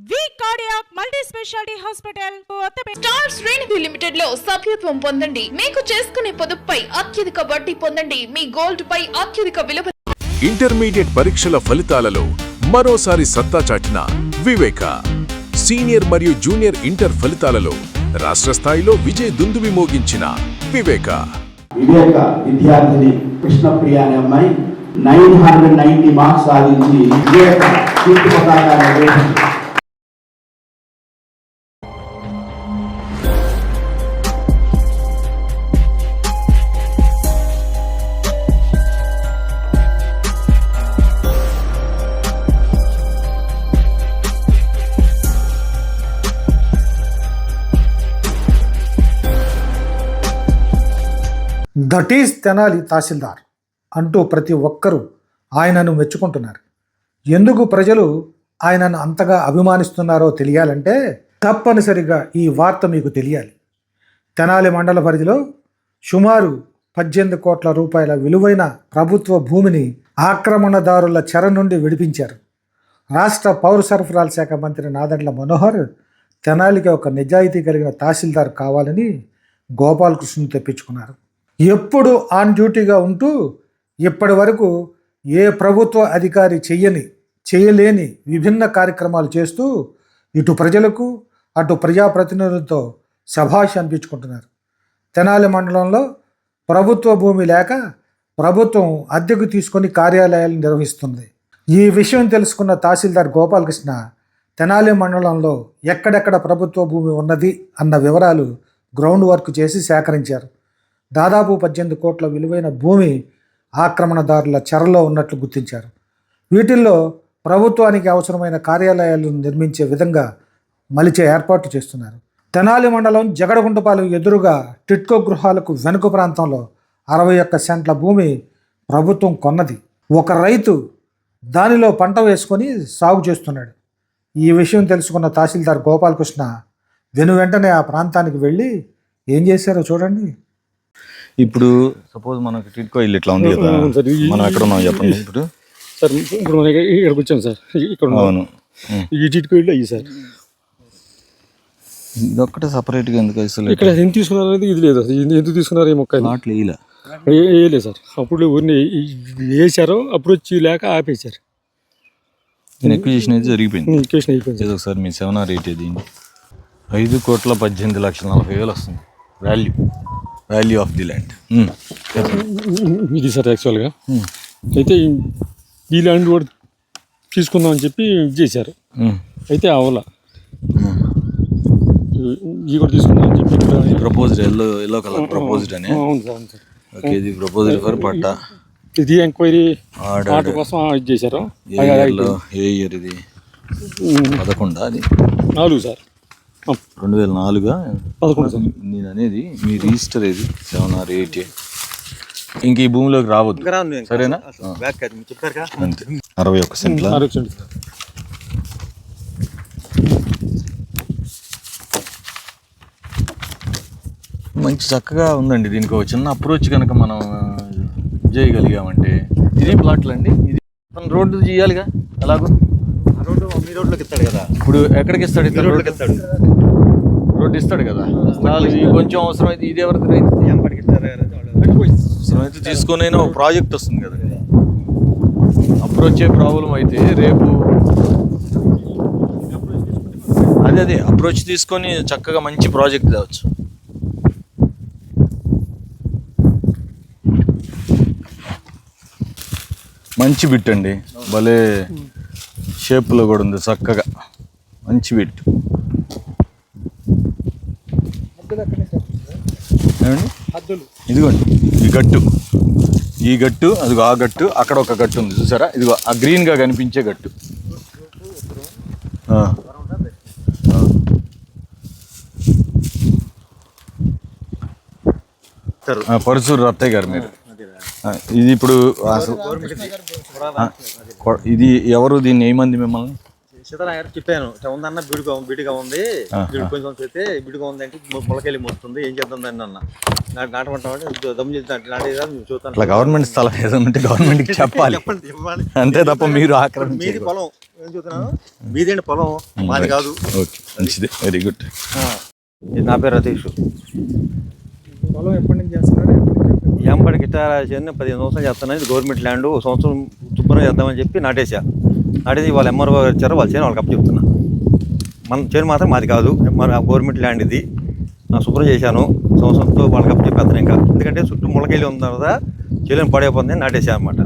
వి cardiac multi speciality hospital star శ్రేణి limited లో సభ్యత్వం పొందండి. మీకు చేసుకునే పొదుపుపై అత్యధిక వడ్డీ పొందండి. మీ గోల్డ్ పై అత్యధిక విలువ. ఇంటర్మీడియట్ పరీక్షల ఫలితాలలో మరోసారి సత్తా చాటిన వివేక. సీనియర్ మరియు జూనియర్ ఇంటర్ ఫలితాలలో రాష్ట్ర స్థాయిలో విజయ దుందుబి మోగించిన వివేక విద్యార్థిని కృష్ణప్రియ అనే అమ్మాయి 990 మార్క్స్ సాధించి వివేక కీర్తి పతాకాన్ని దట్ ఈజ్ తెనాలి తహసీల్దార్ అంటూ ప్రతి ఒక్కరూ ఆయనను మెచ్చుకుంటున్నారు. ఎందుకు ప్రజలు ఆయనను అంతగా అభిమానిస్తున్నారో తెలియాలంటే తప్పనిసరిగా ఈ వార్త మీకు తెలియాలి. తెనాలి మండల పరిధిలో సుమారు 18 కోట్ల రూపాయల విలువైన ప్రభుత్వ భూమిని ఆక్రమణదారుల చెర నుండి విడిపించారు. రాష్ట్ర పౌర సరఫరాల శాఖ మంత్రి నాదెండ్ల మనోహర్ తెనాలికి ఒక నిజాయితీ కలిగిన తహసీల్దార్ కావాలని గోపాలకృష్ణను తెప్పించుకున్నారు. ఎప్పుడు ఆన్ డ్యూటీగా ఉంటూ ఇప్పటి వరకు ఏ ప్రభుత్వ అధికారి చేయలేని విభిన్న కార్యక్రమాలు చేస్తూ ఇటు ప్రజలకు అటు ప్రజాప్రతినిధులతో శభాష్ అనిపించుకుంటున్నారు. తెనాలి మండలంలో ప్రభుత్వ భూమి లేక ప్రభుత్వం అద్దెకు తీసుకొని కార్యాలయాలు నిర్వహిస్తుంది. ఈ విషయం తెలుసుకున్న తహసీల్దార్ గోపాలకృష్ణ తెనాలి మండలంలో ఎక్కడెక్కడ ప్రభుత్వ భూమి ఉన్నది అన్న వివరాలు గ్రౌండ్ వర్క్ చేసి సేకరించారు. దాదాపు 18 కోట్ల విలువైన భూమి ఆక్రమణదారుల చెరలో ఉన్నట్లు గుర్తించారు. వీటిల్లో ప్రభుత్వానికి అవసరమైన కార్యాలయాలను నిర్మించే విధంగా మలిచే ఏర్పాటు చేస్తున్నారు. తెనాలి మండలం జగడగుంటపాలెం ఎదురుగా టిట్కో గృహాలకు వెనుక ప్రాంతంలో 61 సెంట్ల భూమి ప్రభుత్వం కొన్నది. ఒక రైతు దానిలో పంట వేసుకొని సాగు చేస్తున్నాడు. ఈ విషయం తెలుసుకున్న తహసీల్దార్ గోపాలకృష్ణ వెంటనే ఆ ప్రాంతానికి వెళ్ళి ఏం చేశారో చూడండి. ఇప్పుడు సపోజ్ మనకి టిట్కో ఇల్లు ఇట్లా ఉంది కదా, మనం ఎక్కడ ఉన్నాం చెప్పండి. ఇప్పుడు సార్ ఇప్పుడు మనకి ఇక్కడికి వచ్చాం సార్. ఇక్కడ అవును, ఈ టిట్కో ఇల్లు అయ్యి సార్. ఇది ఒక్కటే సపరేట్గా ఎందుకు అసలు ఇక్కడ ఎంత తీసుకున్నారు అనేది ఇది లేదు. ఎందుకు తీసుకున్నారు ఈ మొక్క నాట్లు వేయలే వేయలేదు సార్. అప్పుడు ఊరిని వేసారు, అప్పుడు వచ్చి లేక ఆపేశారు. నేను ఎక్విజిషన్ అయితే జరిగిపోయింది. ఎక్విజిషన్ అయిపోయింది. ఇది ఒకసారి మీ 7 or 8 దీన్ని 5,18,40,40,000 వస్తుంది వాల్యూ ఆఫ్ ది ల్యాండ్. ఇది సార్ యాక్చువల్గా అయితే ఈ ల్యాండ్ కూడా తీసుకుందాం అని చెప్పి చేశారు. అయితే అవలా ఈ కూడా తీసుకుందాం అని చెప్పి ప్రపోజ్డ్ ఎల్లో కలర్ ప్రపోజ్డ్ అని. అవును సార్, అవును సార్. ఓకే, ఇది ప్రపోజ్డ్ ఫర్ పట్టా. ఇది ఎంక్వైరీ ఆర్డర్ కోసం ఇది చేశారు. ఏ ఇయర్ ఇది? 11 అది 4 సార్. 2004 11 సార్. నేను అనేది మీ రిజిస్టర్ ఏది 7 or 8 ఇంక ఈ భూమిలోకి రావద్దు, సరేనా? అంతే. 61 సెంట్ల. మంచి చక్కగా ఉందండి. దీనికి ఒక చిన్న అప్రోచ్ కనుక మనం చేయగలిగామంటే ఇది ప్లాట్లు అండి. ఇది రోడ్డు చేయాలిగా, ఎలాగో మీ రోడ్లోకి ఇస్తాడు కదా. ఇప్పుడు ఎక్కడికి ఇస్తాడు? రోడ్డుకి ఇస్తాడు, రోడ్డు ఇస్తాడు కదా. కొంచెం అవసరం అయితే ఇది ఎవరికి రైతు అవసరం అయితే తీసుకునైనా ఒక ప్రాజెక్ట్ వస్తుంది కదా. అప్పుడు వచ్చే ప్రాబ్లం అయితే రేపు అదే అప్రోచ్ తీసుకొని చక్కగా మంచి ప్రాజెక్ట్ తేవచ్చు. మంచి బిట్ అండి, భలే షేప్లో కూడా ఉంది, చక్కగా మంచి బిట్. ఇదిగోండి ఈ గట్టు అదిగో ఆ గట్టు, అక్కడ ఒక గట్టు ఉంది చూసారా, ఇదిగో ఆ గ్రీన్గా కనిపించే గట్టు. పరుచూరు రత్తయ్య గారు మీరు. ఇది ఇప్పుడు అసలు ఇది ఎవరు దీన్ని ఏమంది మిమ్మల్ని? సీతారాం గారు చెప్పాను ఇట్లా ఉందన్న బీడుగా ఉంది బీడు కొంచెం చేస్తే బీడుగా ఉంది అంటే మొలకెళ్ళి మోస్తుంది ఏం చేద్దాం దాన్ని అన్న నాటమంటామంటే దమ్ము చేసి నాటేదా చూస్తాను. ఇట్లా గవర్నమెంట్ స్థలం ఏదైనా ఉంటే గవర్నమెంట్కి చెప్పాలి, అంతే తప్ప మీరు ఆక్రమణ మీది పొలం ఏం చూస్తున్నాను, మీదేంటి పొలం, మాది కాదు. ఓకే, మంచిది, వెరీ గుడ్. నా పేరు రతీష్. పొలం ఎప్పటి నుంచి చేస్తున్నారు? ఎంబడి గిట్ట 15 సంవత్సరాలు చేస్తున్నాను. ఇది గవర్నమెంట్ ల్యాండ్, సంవత్సరం శుభ్రం చేద్దామని చెప్పి నాటేసి వాళ్ళ ఎంఆర్ఓ గారు వచ్చారు, వాళ్ళ చేను వాళ్ళకి చెప్తున్నా. మన చేను మాత్రం మాది కాదు, మన గవర్నమెంట్ ల్యాండ్ ఇది. శుభ్రం చేశాను, సంవత్సరంతో వాళ్ళకి చెప్పేస్తాను. ఇంకా ఎందుకంటే చుట్టూ ముళ్ళకెళ్ళి ఉన్న తర్వాత చేను పడైపోతుంది నాటేసాను అనమాట.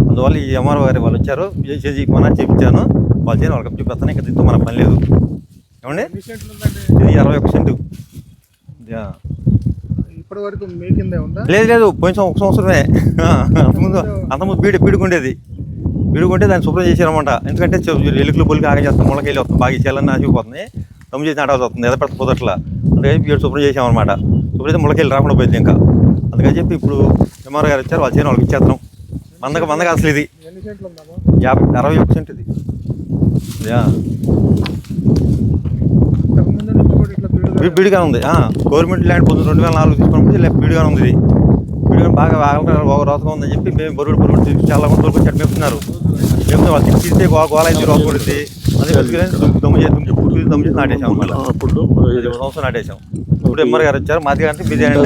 అందువల్ల ఈ ఎంఆర్ఓ గారు వాళ్ళు వచ్చారు, చేసి మన చేయించాను, వాళ్ళ చేను వాళ్ళకి చెప్పేస్తాను. ఇంకా దీంతో మనకు పని లేదు. ఏమండి, ఇది 21 సెంటు. ఇప్పటి వరకు మీ కిందే ఉందా? లేదు, పోయిన ఒక సంవత్సరమే. అంతకుముందు బీడుకుండేది, బీడుకుంటే దాన్ని శుభ్రం చేశారనమాట. ఎందుకంటే ఎలుకలు బొలికి ఆగా చేస్తాం, ముళ్ళకెళ్ళి వస్తాం, బాగా చేయాలని ఆశపోతుంది, దమ్ము చేసి నాటాల్సి వస్తుంది, ఎదపెడత పోదట్లా. అందుకని వీడు శుభ్రం చేసామన్నమాట. శుభ్రం చేసి ముళ్ళకెళ్ళి రాకుండా పోయింది. ఇంకా అందుకని చెప్పి ఇప్పుడు ఎంఆర్ఓ గారు వచ్చారు, వాళ్ళ చేయని వాళ్ళకి ఇచ్చేస్తాం. మందగా అసలు ఇది 61 సెంట్ ఇది. బీడుగా ఉంది. గవర్నమెంట్ ల్యాండ్ 2004 తీసుకున్నప్పుడు బీడుగా ఉంది. ఇది బీడుగా బాగా రోతగా ఉందని చెప్పి మేము బరువుడు చాలా మంది దొరికి వచ్చి మేపుతున్నారు. మేపుతున్న వాళ్ళు తీస్తే గోళ అయితే రోకూడుద్ది, అదే దమ్ము చేసి నాటేసాం. అప్పుడు సంవత్సరం నాటేసాం. ఇప్పుడు ఎంఆర్ గారు వచ్చారు, మాది అంటే బిర్యానీ.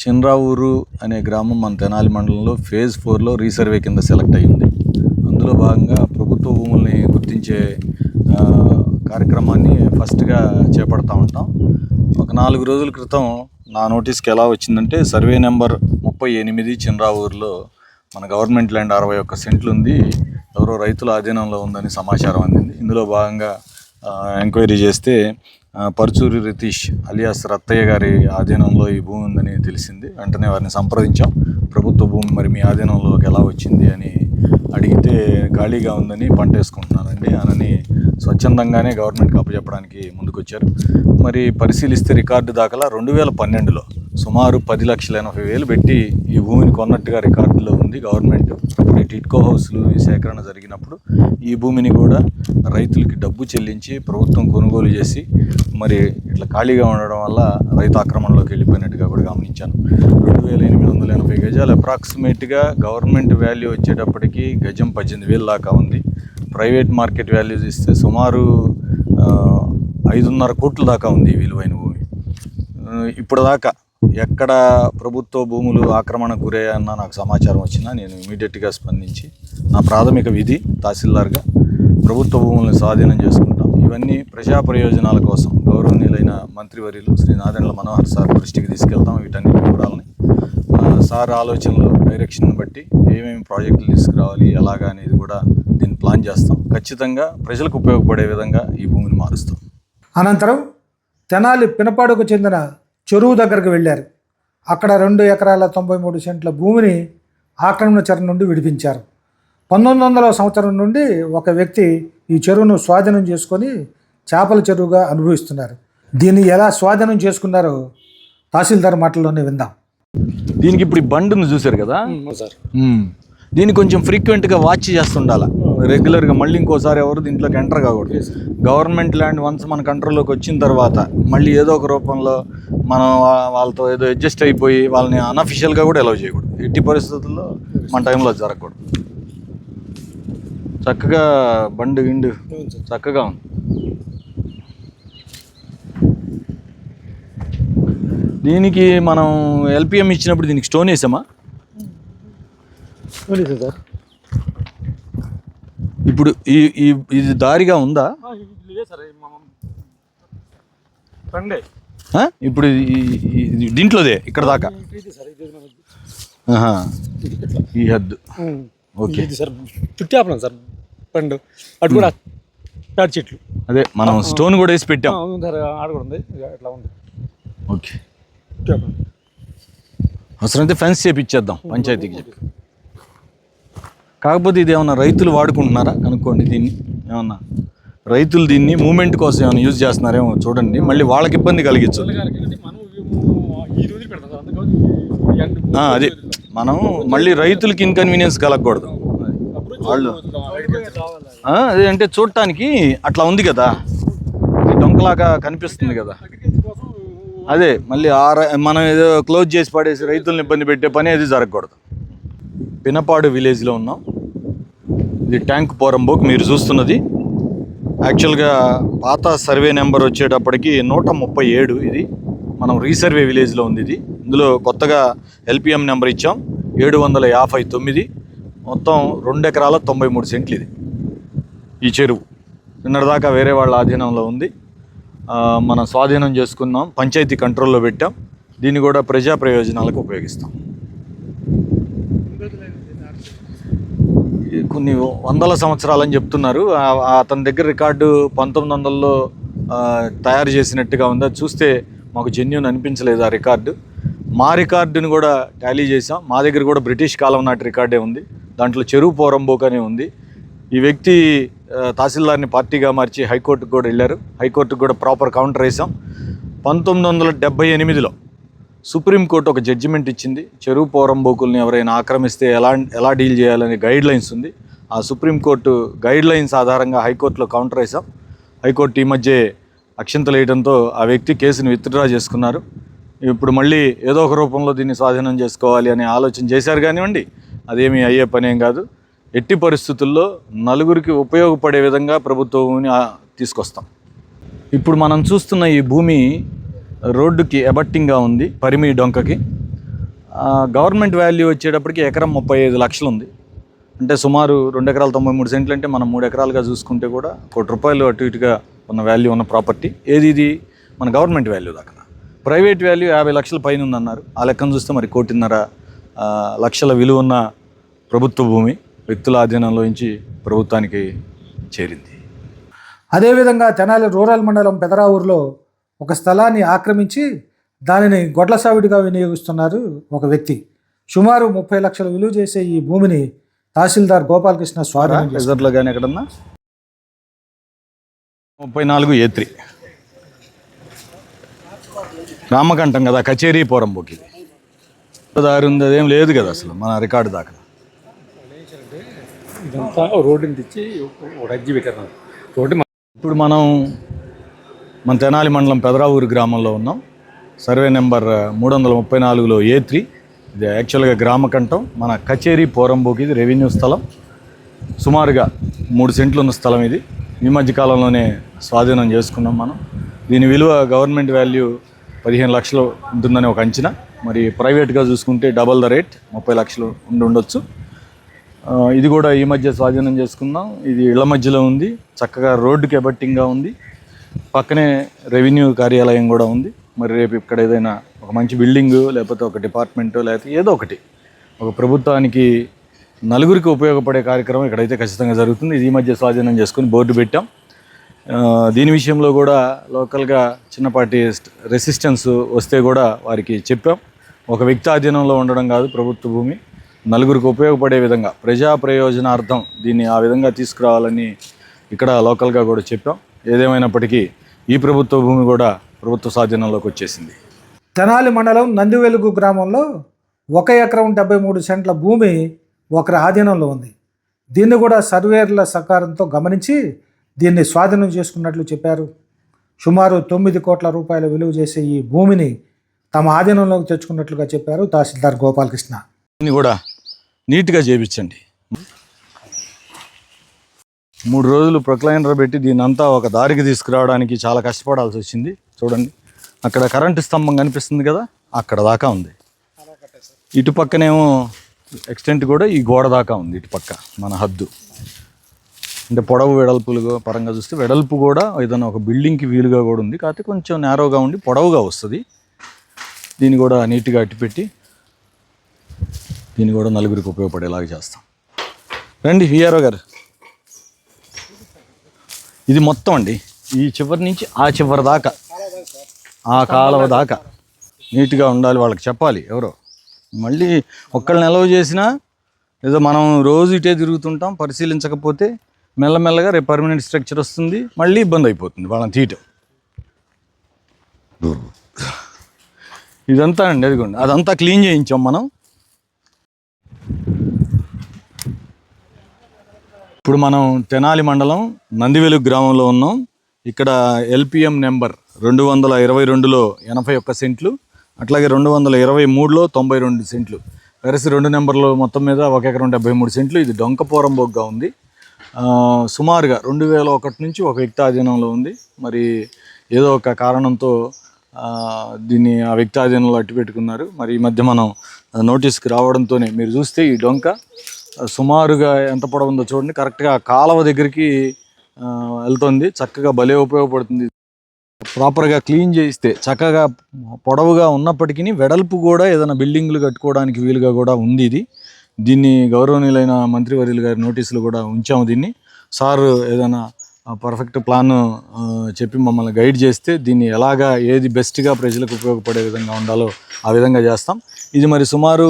చిన్రావూరు అనే గ్రామం మన తెనాలి మండలంలో ఫేజ్ 4లో రీసర్వే కింద సెలెక్ట్ అయ్యింది. అందులో భాగంగా ప్రభుత్వ భూముల్ని గుర్తించే కార్యక్రమాన్ని ఫస్ట్గా చేపడతా ఉంటాం. ఒక 4 రోజుల క్రితం నా నోటీస్కి ఎలా వచ్చిందంటే, సర్వే నెంబర్ 38 చిన్రావూరులో మన గవర్నమెంట్ ల్యాండ్ 61 సెంట్లు ఉంది, ఎవరో రైతుల ఆధీనంలో ఉందని సమాచారం అందింది. ఇందులో భాగంగా ఎంక్వైరీ చేస్తే పరుచూరి రితీష్ అలియాస్ రత్తయ్య గారి ఆధీనంలో ఈ భూమి ఉందని తెలిసింది. వెంటనే వారిని సంప్రదించాం. ప్రభుత్వ భూమి మరి మీ ఆధీనంలోకి ఎలా వచ్చింది అని అడిగితే, ఖాళీగా ఉందని పంట వేసుకుంటున్నానండి అని స్వచ్ఛందంగానే గవర్నమెంట్కి అప్పచెప్పడానికి ముందుకొచ్చారు. మరి పరిశీలిస్తే రికార్డు దాఖలా 2012లో సుమారు 10,80,000 పెట్టి ఈ భూమిని కొన్నట్టుగా రికార్డులో ఉంది గవర్నమెంట్. ఇప్పుడు ఈ టిట్కో హౌస్లు ఈ సేకరణ జరిగినప్పుడు ఈ భూమిని కూడా రైతులకి డబ్బు చెల్లించి ప్రభుత్వం కొనుగోలు చేసి మరి ఇట్లా ఖాళీగా ఉండడం వల్ల రైతు ఆక్రమణలోకి వెళ్ళిపోయినట్టుగా కూడా గమనించాను. 2,880 గజాలు అప్రాక్సిమేట్గా గవర్నమెంట్ వాల్యూ వచ్చేటప్పటికి గజం 18,000 దాకా ఉంది. ప్రైవేట్ మార్కెట్ వాల్యూస్ ఇస్తే సుమారు 5.5 కోట్ల దాకా ఉంది ఈ విలువైన భూమి. ఇప్పుడు దాకా ఎక్కడ ప్రభుత్వ భూములు ఆక్రమణకు గురయ్యాయన్న నాకు సమాచారం వచ్చినా నేను ఇమీడియట్గా స్పందించి నా ప్రాథమిక విధి తహసీల్దార్గా ప్రభుత్వ భూములను స్వాధీనం చేసుకుంటాం. ఇవన్నీ ప్రజా ప్రయోజనాల కోసం గౌరవనీయులైన మంత్రివర్యులు శ్రీ నాదెండ్ల మనోహర్ సార్ దృష్టికి తీసుకెళ్తాం. వీటన్నిటి వివరాలని సార్ ఆలోచనలు డైరెక్షన్ బట్టి ఏమేమి ప్రాజెక్టులు తీసుకురావాలి ఎలాగా అనేది కూడా దీన్ని ప్లాన్ చేస్తాం. ఖచ్చితంగా ప్రజలకు ఉపయోగపడే విధంగా ఈ భూమిని మారుస్తాం. అనంతరం తెనాలి పినపాడుకు చెందిన చెరువు దగ్గరకు వెళ్ళారు. అక్కడ 2 ఎకరాల 93 సెంట్ల భూమిని ఆక్రమణ చెర నుండి విడిపించారు. 1900వ సంవత్సరం నుండి ఒక వ్యక్తి ఈ చెరువును స్వాధీనం చేసుకొని చేపల చెరువుగా అనుభవిస్తున్నారు. దీన్ని ఎలా స్వాధీనం చేసుకున్నారో తహసీల్దార్ మాటల్లోనే విందాం. దీనికి ఇప్పుడు ఈ బండును చూశారు కదా సార్, దీన్ని కొంచెం ఫ్రీక్వెంట్గా వాచ్ చేస్తుండాలి రెగ్యులర్గా. మళ్ళీ ఇంకోసారి ఎవరు దీంట్లోకి ఎంటర్ కాకూడదు. గవర్నమెంట్ ల్యాండ్ వన్స్ మన కంట్రోల్లోకి వచ్చిన తర్వాత మళ్ళీ ఏదో ఒక రూపంలో మనం వాళ్ళతో ఏదో అడ్జస్ట్ అయిపోయి వాళ్ళని అన్అఫిషియల్గా కూడా అలౌ చేయకూడదు. ఎట్టి పరిస్థితుల్లో మన టైంలో జరగకూడదు. చక్కగా బండు గిండు చక్కగా ఉంది. దీనికి మనం ఎల్పిఎం ఇచ్చినప్పుడు దీనికి స్టోన్ వేసామా? సార్ ఇప్పుడు ఇది దారిగా ఉందా? ఇప్పుడు దీంట్లోదే ఇక్కడ దాకా ఈ హద్దు. ఓకే సార్, చుట్టూ ఆపడం సార్ పండు అటు కూడా తాడి చెట్లు. అదే మనం స్టోన్ కూడా వేసి పెట్టాం. ఆడకూడదు అట్లా ఉంది. ఓకే, అవసరమైతే ఫెన్స్ చేపిచ్చేద్దాం పంచాయతీకి చెప్పి. కాకపోతే ఇది ఏమన్నా రైతులు వాడుకుంటున్నారా కనుక్కోండి. దీన్ని ఏమన్నా రైతులు దీన్ని మూమెంట్ కోసం ఏమైనా యూజ్ చేస్తున్నారేమో చూడండి. మళ్ళీ వాళ్ళకి ఇబ్బంది కలిగించు. అదే మనం మళ్ళీ రైతులకి ఇన్కన్వీనియన్స్ కలగకూడదు. వాళ్ళు అదే అంటే చూడటానికి అట్లా ఉంది కదా, ఇది డొంకలాగా కనిపిస్తుంది కదా. అదే మళ్ళీ మనం ఏదో క్లోజ్ చేసి పడేసి రైతులను ఇబ్బంది పెట్టే పని అది జరగకూడదు. పినపాడు విలేజ్లో ఉన్నాం. ఇది ట్యాంక్ పోరంబోక్ మీరు చూస్తున్నది. యాక్చువల్గా పాత సర్వే నెంబర్ వచ్చేటప్పటికి 137. ఇది మనం రీసర్వే విలేజ్లో ఉంది. ఇది ఇందులో కొత్తగా ఎల్పిఎం నెంబర్ ఇచ్చాం 759. మొత్తం 2 ఎకరాల 93 సెంట్లు ఇది. ఈ చెరువు నిన్నటిదాకా వేరే వాళ్ళ ఆధీనంలో ఉంది, మనం స్వాధీనం చేసుకున్నాం, పంచాయతీ కంట్రోల్లో పెట్టాం. దీన్ని కూడా ప్రజా ప్రయోజనాలకు ఉపయోగిస్తాం. కొన్ని వందల సంవత్సరాలని చెప్తున్నారు. అతని దగ్గర రికార్డు 1900లో తయారు చేసినట్టుగా ఉంది. అది చూస్తే మాకు జెన్యూన్ అనిపించలేదు ఆ రికార్డు. మా రికార్డుని కూడా టాలీ చేసాం. మా దగ్గర కూడా బ్రిటిష్ కాలం నాటి రికార్డే ఉంది. దాంట్లో చెరువు పోరంబోక్ అనే ఉంది. ఈ వ్యక్తి తహసీల్దార్ని పార్టీగా మార్చి హైకోర్టుకు కూడా వెళ్ళారు. హైకోర్టుకు కూడా ప్రాపర్ కౌంటర్ వేసాం. 1978లో సుప్రీంకోర్టు ఒక జడ్జిమెంట్ ఇచ్చింది. చెరువు పోరంబోకుల్ని ఎవరైనా ఆక్రమిస్తే ఎలా డీల్ చేయాలనే గైడ్ లైన్స్ ఉంది. ఆ సుప్రీంకోర్టు గైడ్ లైన్స్ ఆధారంగా హైకోర్టులో కౌంటర్ వేసాం. హైకోర్టు ఈ మధ్య అక్షింతలు వేయడంతో ఆ వ్యక్తి కేసుని విత్డ్రా చేసుకున్నారు. ఇప్పుడు మళ్ళీ ఏదో ఒక రూపంలో దీన్ని స్వాధీనం చేసుకోవాలి అనే ఆలోచన చేశారు కానివ్వండి, అదేమీ అయ్యే పనేం కాదు. ఎట్టి పరిస్థితుల్లో నలుగురికి ఉపయోగపడే విధంగా ప్రభుత్వాన్ని తీసుకొస్తాం. ఇప్పుడు మనం చూస్తున్న ఈ భూమి రోడ్డుకి ఎబట్టింగ్గా ఉంది, పరిమి డొంకకి. గవర్నమెంట్ వాల్యూ వచ్చేటప్పటికి ఎకరం 35 లక్షలు ఉంది. అంటే సుమారు 2 ఎకరాల 93 సెంట్లు అంటే మనం 3 ఎకరాలుగా చూసుకుంటే కూడా ₹1 కోటి అటు ఇటుగా ఉన్న వాల్యూ ఉన్న ప్రాపర్టీ. ఇది మన గవర్నమెంట్ వాల్యూ దాకా. ప్రైవేట్ వాల్యూ 50 లక్షల పైన ఉందన్నారు. ఆ లెక్కను చూస్తే మరి 1.5 లక్షల విలువ ఉన్న ప్రభుత్వ భూమి వ్యక్తుల ఆధీనంలో నుంచి ప్రభుత్వానికి చేరింది. అదేవిధంగా తెనాలి రూరల్ మండలం పెదరావూరులో ఒక స్థలాన్ని ఆక్రమించి దానిని గొడ్ల సావిడిగా వినియోగిస్తున్నారు ఒక వ్యక్తి. సుమారు 30 లక్షల విలువ చేసే ఈ భూమిని తహసీల్దార్ గోపాలకృష్ణ స్వాధీనం రిజర్వ్లో కానీ ఎక్కడన్నా 34A3 రామకంఠం కదా, కచేరీ పోరంబోక్. ఇది దారి ఉంది, అదేం లేదు కదా అసలు మన రికార్డు దాకా. ఇదంతా రోడ్డుని తెచ్చి ఒక అజ్జి పెట్టారు రోడ్డు. ఇప్పుడు మన తెనాలి మండలం పెదరావూరు గ్రామంలో ఉన్నాం. సర్వే నెంబర్ 334లో A3. ఇది యాక్చువల్గా గ్రామకంఠం మన కచేరీ పోరంబోక్. ఇది రెవెన్యూ స్థలం. సుమారుగా 3 సెంట్లు ఉన్న స్థలం ఇది. ఈ మధ్యకాలంలోనే స్వాధీనం చేసుకున్నాం మనం. దీని విలువ గవర్నమెంట్ వాల్యూ 15 లక్షలు ఉంటుందని ఒక అంచనా. మరి ప్రైవేట్గా చూసుకుంటే డబల్ ద రేట్ 30 లక్షలు ఉండొచ్చు. ఇది కూడా ఈ మధ్య స్వాధీనం చేసుకున్నాం. ఇది ఇళ్ల మధ్యలో ఉంది, చక్కగా రోడ్డుకి ఎబట్టింగ్గా ఉంది. పక్కనే రెవెన్యూ కార్యాలయం కూడా ఉంది. మరి రేపు ఇక్కడ ఏదైనా ఒక మంచి బిల్డింగు లేకపోతే ఒక డిపార్ట్మెంటు లేకపోతే ఏదో ఒకటి ఒక ప్రభుత్వానికి నలుగురికి ఉపయోగపడే కార్యక్రమం ఇక్కడైతే ఖచ్చితంగా జరుగుతుంది. ఇది ఈ మధ్య స్వాధీనం చేసుకుని బోర్డు పెట్టాం. దీని విషయంలో కూడా లోకల్గా చిన్నపాటి రెసిస్టెన్స్ వస్తే కూడా వారికి చెప్పాం. ఒక వ్యక్తి ఆధీనంలో ఉండడం కాదు ప్రభుత్వ భూమి, నలుగురికి ఉపయోగపడే విధంగా ప్రజా ప్రయోజనార్థం దీన్ని ఆ విధంగా తీసుకురావాలని ఇక్కడ లోకల్గా కూడా చెప్పాం. ఏదేమైనప్పటికీ ఈ ప్రభుత్వ భూమి కూడా ప్రభుత్వ స్వాధీనంలోకి వచ్చేసింది. తెనాలి మండలం నందివెలుగు గ్రామంలో 1 ఎకరం 73 సెంట్ల భూమి ఒకరి ఆధీనంలో ఉంది. దీన్ని కూడా సర్వేర్ల సహకారంతో గమనించి దీన్ని స్వాధీనం చేసుకున్నట్లు చెప్పారు. సుమారు 9 కోట్ల రూపాయల విలువ చేసే ఈ భూమిని తమ ఆధీనంలోకి తెచ్చుకున్నట్లుగా చెప్పారు తహసీల్దార్ గోపాలకృష్ణ. దీన్ని కూడా నీట్గా చేయించండి. 3 రోజులు ప్రొక్లైనర్ పెట్టి దీన్ని అంతా ఒక దారికి తీసుకురావడానికి చాలా కష్టపడాల్సి వచ్చింది. చూడండి, అక్కడ కరెంటు స్తంభం కనిపిస్తుంది కదా, అక్కడ దాకా ఉంది. ఇటు పక్కనేమో ఎక్స్టెంట్ కూడా ఈ గోడ దాకా ఉంది. ఇటు పక్క మన హద్దు అంటే పొడవు వెడల్పులు పరంగా చూస్తే వెడల్పు కూడా ఏదైనా ఒక బిల్డింగ్కి వీలుగా కూడా ఉంది. కాకపోతే కొంచెం నేరోగా ఉండి పొడవుగా వస్తుంది. దీన్ని కూడా నీట్గా అట్టిపెట్టి దీన్ని కూడా నలుగురికి ఉపయోగపడేలాగా చేస్తాం. రండి విఆర్ఓ గారు. ఇది మొత్తం అండి, ఈ చివరి నుంచి ఆ చివరి దాకా, ఆ కాలువ దాకా నీట్గా ఉండాలి. వాళ్ళకి చెప్పాలి ఎవరో. మళ్ళీ ఒక్కళ్ళని అలౌ చేసినా ఏదో మనం రోజు ఇటే తిరుగుతుంటాం, పరిశీలించకపోతే మెల్లమెల్లగా రేపు పర్మనెంట్ స్ట్రక్చర్ వస్తుంది, మళ్ళీ ఇబ్బంది అయిపోతుంది వాళ్ళని తీయటం. ఇదంతా అండి, అదిగోండి అదంతా క్లీన్ చేయించాం మనం. ఇప్పుడు మనం తెనాలి మండలం నందివెలుగు గ్రామంలో ఉన్నాం. ఇక్కడ ఎల్పిఎం నెంబర్ 222లో 81 సెంట్లు, అట్లాగే 223లో 92 సెంట్లు. వెరసి 2 నెంబర్లు మొత్తం మీద 1 ఎకరం 73 సెంట్లు. ఇది డొంకపోరంబోగ్గా ఉంది. సుమారుగా 2001 నుంచి ఒక వ్యక్తి ఆధీనంలో ఉంది. మరి ఏదో ఒక కారణంతో దీన్ని ఆ వ్యక్తి ఆధీనంలో అట్టు పెట్టుకున్నారు. మరి ఈ మధ్య మనం నోటీస్కి రావడంతోనే మీరు చూస్తే ఈ డొంక సుమారుగా ఎంత పొడవు ఉందో చూడండి. కరెక్ట్గా కాలువ దగ్గరికి వెళ్తుంది. చక్కగా భలే ఉపయోగపడుతుంది. ప్రాపర్గా క్లీన్ చేయిస్తే చక్కగా పొడవుగా ఉన్నప్పటికీ వెడల్పు కూడా ఏదైనా బిల్డింగ్లు కట్టుకోవడానికి వీలుగా కూడా ఉంది. దీన్ని గౌరవనీయులైన మంత్రివర్యులు గారి నోటీసులు కూడా ఉంచాము. దీన్ని సార్ ఏదైనా పర్ఫెక్ట్ ప్లాన్ చెప్పి మమ్మల్ని గైడ్ చేస్తే దీన్ని ఎలాగా ఏది బెస్ట్గా ప్రజలకు ఉపయోగపడే విధంగా ఉండాలో ఆ విధంగా చేస్తాం. ఇది మరి సుమారు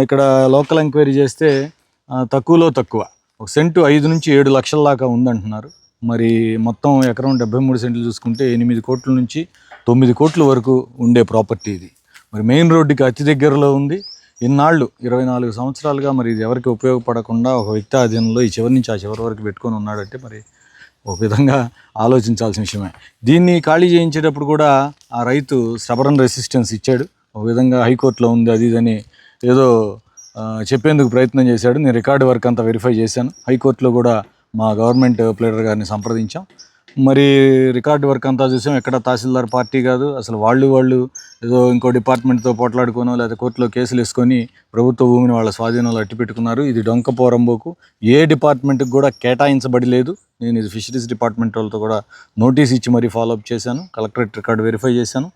ఇక్కడ లోకల్ ఎంక్వైరీ చేస్తే తక్కువలో తక్కువ ఒక సెంటు 5 నుంచి 7 లక్షల దాకా ఉందంటున్నారు. మరి మొత్తం ఎకరం 73 సెంట్లు చూసుకుంటే 8 కోట్ల నుంచి 9 కోట్ల వరకు ఉండే ప్రాపర్టీ ఇది. మరి మెయిన్ రోడ్డుకి అతి దగ్గరలో ఉంది. ఇన్నాళ్ళు 24 సంవత్సరాలుగా మరి ఇది ఎవరికి ఉపయోగపడకుండా ఒక వ్యక్తి ఆధీనంలో ఈ చివరి నుంచి ఆ చివరి వరకు పెట్టుకొని ఉన్నాడంటే మరి ఒక విధంగా ఆలోచించాల్సిన విషయమే. దీన్ని ఖాళీ చేయించేటప్పుడు కూడా ఆ రైతు స్టబరన్ రెసిస్టెన్స్ ఇచ్చాడు. ఒక విధంగా హైకోర్టులో ఉంది అది ఇదని ఏదో చెప్పేందుకు ప్రయత్నం చేశాడు. నేను రికార్డు వర్క్ అంతా వెరిఫై చేశాను. హైకోర్టులో కూడా మా గవర్నమెంట్ ప్లేడర్ గారిని సంప్రదించాం. మరి రికార్డు వర్క్ అంతా చూసాం. ఎక్కడ తహసీల్దార్ పార్టీ కాదు, అసలు వాళ్ళు ఏదో ఇంకో డిపార్ట్మెంట్తో పోట్లాడుకోనో లేదా కోర్టులో కేసులు వేసుకొని ప్రభుత్వ భూమిని వాళ్ళ స్వాధీనంలో అట్టి పెట్టుకున్నారు. ఇది డొంకపోరంబోకు ఏ డిపార్ట్మెంట్కి కూడా కేటాయించబడి లేదు. నేను ఇది ఫిషరీస్ డిపార్ట్మెంట్ వాళ్ళతో కూడా నోటీస్ ఇచ్చి మరీ ఫాలోఅప్ చేశాను. కలెక్టరేట్ రికార్డు వెరిఫై చేశాను.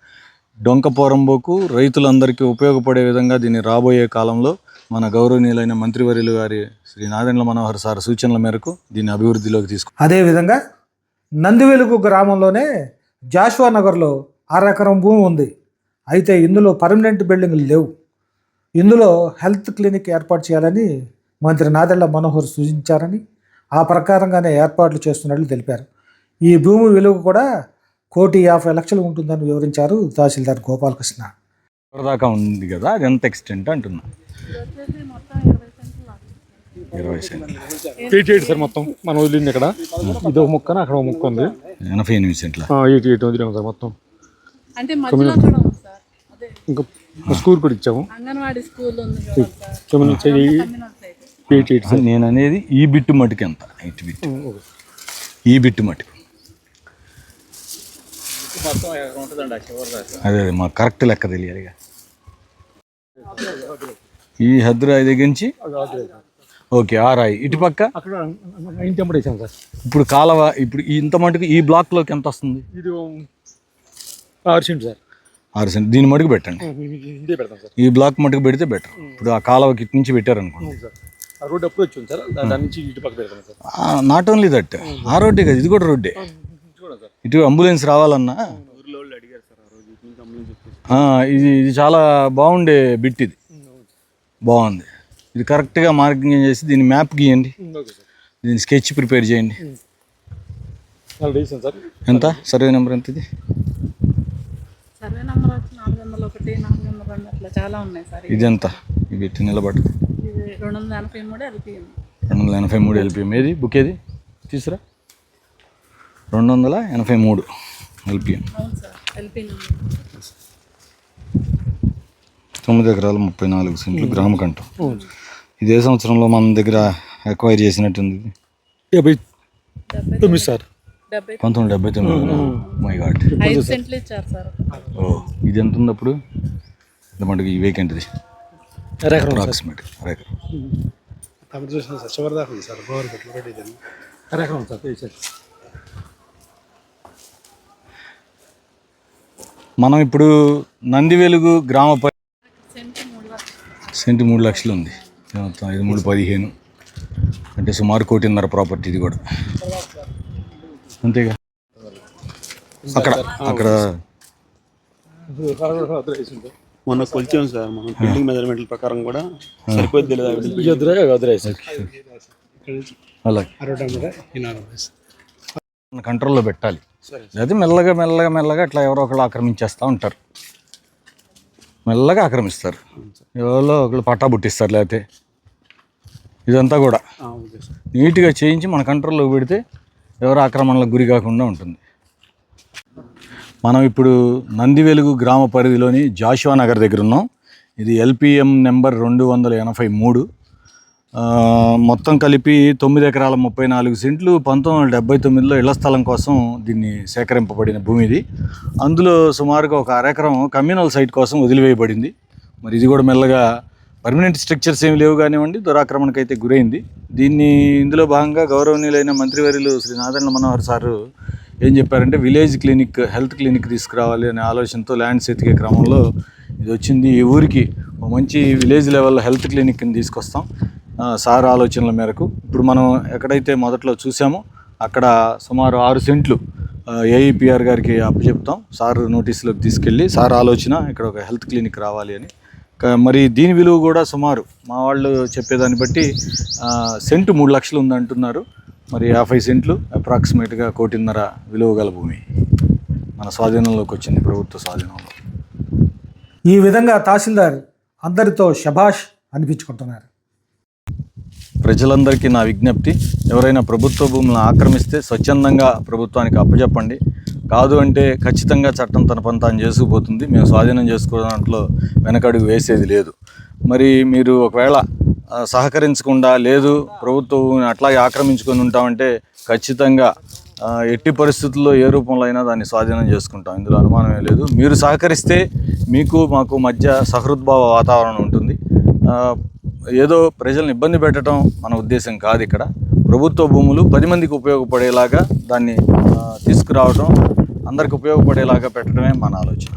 డొంకపోరంబోకు రైతులందరికీ ఉపయోగపడే విధంగా దీన్ని రాబోయే కాలంలో మన గౌరవనీయులైన మంత్రివర్యులు గారి శ్రీ నాదెండ్ల మనోహర్ సార్ సూచనల మేరకు దీన్ని అభివృద్ధిలోకి అదేవిధంగా నందివెలుగు గ్రామంలోనే జాషువా నగర్లో 6 ఎకరం భూమి ఉంది. అయితే ఇందులో పర్మనెంట్ బిల్డింగ్లు లేవు. ఇందులో హెల్త్ క్లినిక్ ఏర్పాటు చేయాలని మంత్రి నాదెండ్ల మనోహర్ సూచించారని ఆ ప్రకారంగానే ఏర్పాట్లు చేస్తున్నట్లు తెలిపారు. ఈ భూమి విలువ కూడా 1,50,00,000 ఉంటుందని వివరించారు తహసీల్దార్ గోపాలకృష్ణ. దాకా ఉంది కదా, అది ఎంత ఎక్స్టెంట్ అంటున్నా? 20 సెంట్లు. 88 సార్ మొత్తం మనం వదిలింది. ఇక్కడ ఇది ఒక ముక్క, అక్కడ ఒక ముక్క ఉంది. 88 సెంట్ల 88 వదిలేము సార్ మొత్తం. అంటే మధ్యలో కూడా ఉంది సార్. అదే ఇంకా స్కూల్ కూడా ఇచ్చాము. అంగన్వాడీ స్కూల్ ఉంది కదా. 88 సార్. నేను అనేది ఈ బిట్టు మటుకు ఎంత? ఇటు బిట్టు, ఈ బిట్టు మటుకు అదే మాకు కరెక్ట్ లెక్క తెలియాలి. ఈ హద్దురాయి దగ్గర నుంచి ఓకే ఆ రాయి ఇటుపక్క అక్కడ 90 వేసాము సార్. ఇప్పుడు కాలవ ఇప్పుడు ఇంత మటుకు ఈ బ్లాక్లోకి ఎంత వస్తుంది? ఇది 6 సెంట్ సార్. 6 సెంట్. దీని మటుకు పెట్టండి. ఇదే పెడతాం సార్. ఈ బ్లాక్ మటుకు పెడితే బెటర్. ఇప్పుడు ఆ కాలవకి ఇటు నుంచి పెట్టారనుకోండి. ఆ రోడ్ అప్పుడు వచ్చింది సార్. దాని నుంచి ఇటు పక్క పెడతాం సార్. నాట్ ఓన్లీ దట్, ఆ రోడ్డే కదా, ఇది కూడా రోడ్డే. ఇటు అంబులెన్స్ రావాలన్నా ఇది చాలా బాగుండే బిట్. ఇది బాగుంది. ఇది కరెక్ట్గా మార్కింగ్ చేసి దీన్ని మ్యాప్ గీయండి, దీన్ని స్కెచ్ ప్రిపేర్ చేయండి. ఎంత సర్వే నెంబర్ ఎంత? ఇది సర్వే నెంబర్ వచ్చి 401, 402 అట్లా చాలా ఉన్నాయి సార్. ఇది ఎంత? ఇది పెట్టి నిలబడు. ఇది 283 LPM. 283 LPM. ఏది బుక్ ఏది తీసురా? 283 LPM. అవును సార్, LPM. 9 ఎకరాలు 34 సెంట్లు గ్రామ కంఠం. ఇదే సంవత్సరంలో మన దగ్గర ఎక్వైర్ చేసినట్టుంది. 79 సార్. 1979. My God. 5 సెంట్లు ఇచ్చారు సార్. ఓ, ఇది ఎంత ఉంది అప్పుడు? ఇంత మటుకు ఈ వేకెంట్ది అప్రాక్సిమేట్ మనం ఇప్పుడు నందివెలుగు గ్రామ సెంటు 3 లక్షలు ఉంది. మొత్తం 5-3-15 అంటే సుమారు 1.5 ప్రాపర్టీ. ఇది కూడా అంతేగా. అక్కడ మొన్న కొలిచాం సార్. మనం బిల్డింగ్ మెజర్మెంట్ల ప్రకారం కూడా సరిపోద్ది కంట్రోల్లో పెట్టాలి. అయితే మెల్లగా అట్లా ఎవరో ఒకళ్ళు ఆక్రమించేస్తూ ఉంటారు. మెల్లగా ఆక్రమిస్తారు. ఎవరో ఒకళ్ళు పట్టా పుట్టిస్తారు. లేకపోతే ఇదంతా కూడా ఓకే సార్. నీట్గా చేయించి మన కంట్రోల్లో పెడితే ఎవరు ఆక్రమణలకు గురి కాకుండా ఉంటుంది. మనం ఇప్పుడు నందివెలుగు గ్రామ పరిధిలోని జాషువా నగర్ దగ్గర ఉన్నాం. ఇది LPM నెంబర్ 283. మొత్తం కలిపి 9 ఎకరాల 34 సెంట్లు 1979లో ఇళ్ల స్థలం కోసం దీన్ని సేకరింపబడిన భూమి ఇది. అందులో సుమారుగా ఒక అరెకరం కమ్యూనల్ సైట్ కోసం వదిలివేయబడింది. మరి ఇది కూడా మెల్లగా పర్మనెంట్ స్ట్రక్చర్స్ ఏమి లేవు కానివ్వండి, దురాక్రమణకైతే గురైంది. ఇందులో భాగంగా గౌరవనీయులైన మంత్రివర్యులు శ్రీ నాదెండ్ల మనోహర్ సారు ఏం చెప్పారంటే విలేజ్ క్లినిక్, హెల్త్ క్లినిక్ తీసుకురావాలి అనే ఆలోచనతో ల్యాండ్స్ ఎతికే క్రమంలో ఇది వచ్చింది. ఈ ఊరికి ఒక మంచి విలేజ్ లెవెల్ హెల్త్ క్లినిక్ని తీసుకొస్తాం సార్ ఆలోచనల మేరకు. ఇప్పుడు మనం ఎక్కడైతే మొదట్లో చూసామో అక్కడ సుమారు 6 సెంట్లు AEPR గారికి అప్పచెప్తాం. సార్ నోటీసులోకి తీసుకెళ్ళి సార్ ఆలోచన ఇక్కడ ఒక హెల్త్ క్లినిక్ రావాలి అని. మరి దీని విలువ కూడా సుమారు మా వాళ్ళు చెప్పేదాన్ని బట్టి సెంటు 3 లక్షలు ఉందంటున్నారు. మరి 50 సెంట్లు అప్రాక్సిమేట్గా 1.5 కోటి విలువ గల భూమి మన స్వాధీనంలోకి వచ్చింది, ప్రభుత్వ స్వాధీనంలో. ఈ విధంగా తహసీల్దార్ అందరితో శభాష్ అనిపించుకుంటున్నారు. ప్రజలందరికీ నా విజ్ఞప్తి, ఎవరైనా ప్రభుత్వ భూములను ఆక్రమిస్తే స్వచ్ఛందంగా ప్రభుత్వానికి అప్పచెప్పండి. కాదు అంటే ఖచ్చితంగా చట్టం తన పని తాను చేసుకుపోతుంది. మేము స్వాధీనం చేసుకోవడంలో వెనకడుగు వేసేది లేదు. మరి మీరు ఒకవేళ సహకరించకుండా లేదు ప్రభుత్వం అట్లాగే ఆక్రమించుకొని ఉంటామంటే ఖచ్చితంగా ఎట్టి పరిస్థితుల్లో ఏ రూపంలో అయినా దాన్ని స్వాధీనం చేసుకుంటాం. ఇందులో అనుమానమే లేదు. మీరు సహకరిస్తే మీకు మాకు మధ్య సహృద్భావ వాతావరణం ఉంటుంది. ఏదో ప్రజలను ఇబ్బంది పెట్టడం మన ఉద్దేశం కాదు. ఇక్కడ ప్రభుత్వ భూములు 10 మందికి ఉపయోగపడేలాగా దాన్ని తీసుకురావడం, అందరికి ఉపయోగపడేలాగా పెట్టడమే మన ఆలోచన.